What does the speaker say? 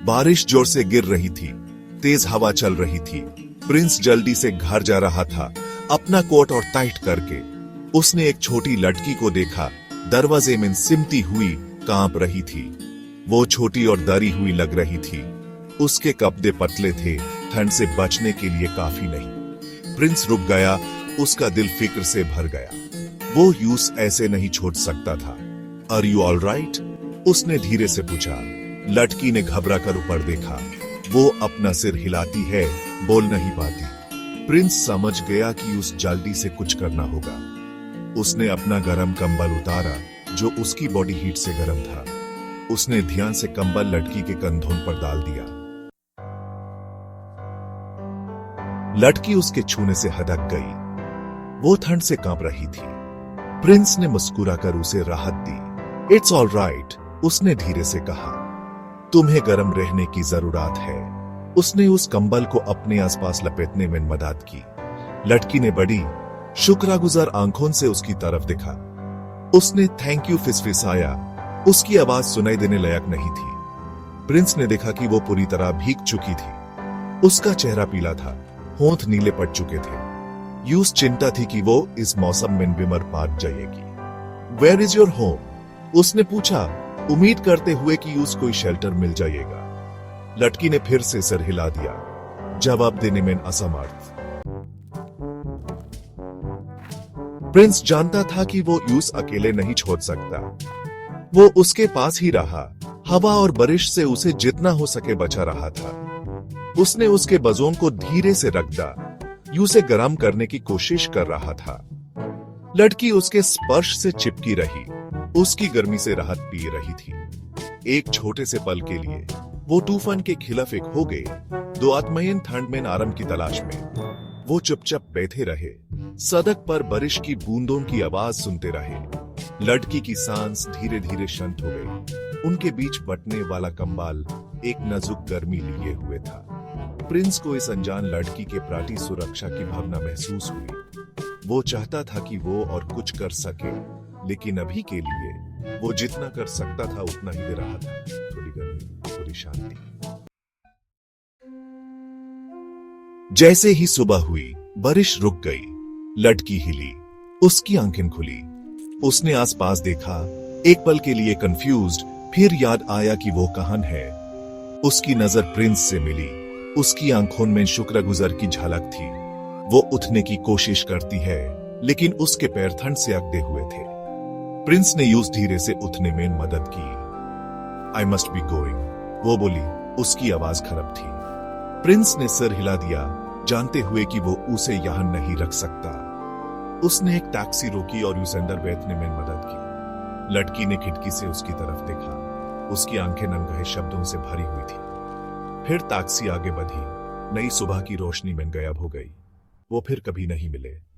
बारिश जोर से गिर रही थी, तेज हवा चल रही थी। प्रिंस जल्दी से घर जा रहा था, अपना कोट और टाइट करके। उसने एक छोटी लड़की को देखा, दरवाजे में सिमटी हुई, कांप रही थी। वो छोटी और डरी हुई लग रही थी। उसके कपड़े पतले थे, ठंड से बचने के लिए काफी नहीं। प्रिंस रुक गया, उसका दिल फिक्र से भर गया। वो यूस ऐसे नहीं छोड़ सकता था। Are you all right? उसने धीरे से पूछा। लड़की ने घबरा कर ऊपर देखा। वो अपना सिर हिलाती है, बोल नहीं पाती। प्रिंस समझ गया कि उस जल्दी से कुछ करना होगा। उसने अपना गरम कंबल उतारा, जो उसकी बॉडी हीट से गर्म था। उसने ध्यान से कंबल लड़की के कंधों पर डाल दिया। लड़की उसके छूने से हदक गई। वो ठंड से कांप रही थी। प्रिंस ने मुस्कुराकर उसे राहत दी। इट्स ऑल राइट, उसने धीरे से कहा। तुम्हें गर्म रहने की जरूरत है। उसने उस कंबल को अपने आसपास लपेटने में मदद की। लड़की ने बड़ी शुक्रगुजार आंखों से उसकी तरफ देखा। उसने थैंक यू फिसफिसाया। उसकी आवाज सुनाई देने लायक नहीं थी। प्रिंस ने देखा कि वो पूरी तरह भीग चुकी थी। उसका चेहरा पीला था, होंठ नीले पड़ चुके थे। यूस चिंता थी कि वो इस मौसम में बीमार पड़ जाएगी। Where is your home? उसने पूछा, उम्मीद करते हुए कि यूस कोई शेल्टर मिल जाएगा। लड़की ने फिर से सर हिला दिया, जवाब देने में असमर्थ। प्रिंस जानता था कि वो यूस अकेले नहीं छोड़ सकता। वो उसके पास ही रहा, हवा और बारिश से उसे जितना हो सके बचा रहा था। उसने उसके बजों को धीरे से रख दिया, यूसे गर्म करने की कोशिश कर रहा था। लड़की उसके स्पर्श से चिपकी रही, उसकी गर्मी से राहत पी रही थी। एक छोटे से पल के लिए वो तूफान के खिलाफ एक हो गए। दो आत्माएं ठंड में आराम की तलाश में। वो चुपचाप बैठे रहे, सड़क पर बारिश की बूंदों की आवाज सुनते रहे। लड़की की सांस धीरे धीरे शांत हो गई। उनके बीच बटने वाला कंबल एक नाजुक गर्मी लिए हुए था। प्रिंस को इस अनजान लड़की के प्रति सुरक्षा की भावना महसूस हुई। वो चाहता था कि वो और कुछ कर सके, लेकिन अभी के लिए वो जितना कर सकता था उतना ही दे रहा था। थोड़ी गर्मी, थोड़ी शांति। जैसे ही सुबह हुई, बारिश रुक गई। लड़की हिली, उसकी आंखें खुली। उसने आसपास देखा, एक पल के लिए कंफ्यूज्ड, फिर याद आया कि वो कहां है। उसकी नजर प्रिंस से मिली। उसकी आंखों में शुक्रगुजार की झलक थी। वो उठने की कोशिश करती है, लेकिन उसके पैर ठंड से अकड़े हुए थे। प्रिंस ने यूस धीरे से उठने में मदद की। आई मस्ट बी गोइंग, वो बोली। उसकी आवाज खराब थी। प्रिंस ने सर हिला दिया, जानते हुए कि वो उसे यहां नहीं रख सकता। उसने एक टैक्सी रोकी और उसे अंदर बैठने में मदद की। लड़की ने खिड़की से उसकी तरफ देखा। उसकी आंखें नंगे शब्दों से भरी हुई थी। फिर टैक्सी आगे बढ़ी, नई सुबह की रोशनी में गायब हो गई। वो फिर कभी नहीं मिले।